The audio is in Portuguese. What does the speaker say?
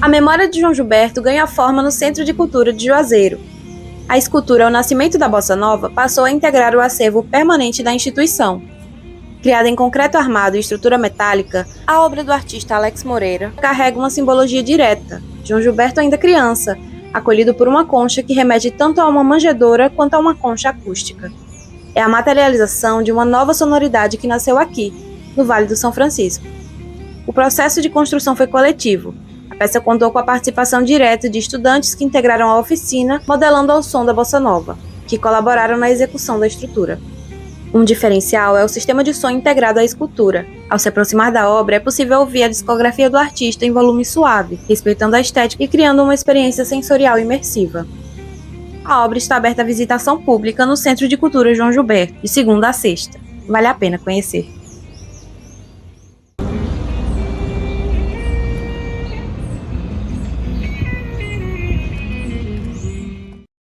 A memória de João Gilberto ganha forma no Centro de Cultura de Juazeiro. A escultura O Nascimento da Bossa Nova passou a integrar o acervo permanente da instituição. Criada em concreto armado e estrutura metálica, a obra do artista Alex Moreira carrega uma simbologia direta. João Gilberto ainda criança, acolhido por uma concha que remete tanto a uma manjedoura quanto a uma concha acústica. É a materialização de uma nova sonoridade que nasceu aqui, no Vale do São Francisco. O processo de construção foi coletivo. A peça contou com a participação direta de estudantes que integraram a oficina, modelando ao som da bossa nova, que colaboraram na execução da estrutura. Um diferencial é o sistema de som integrado à escultura. Ao se aproximar da obra, é possível ouvir a discografia do artista em volume suave, respeitando a estética e criando uma experiência sensorial imersiva. A obra está aberta à visitação pública no Centro de Cultura João Gilberto, de segunda a sexta. Vale a pena conhecer.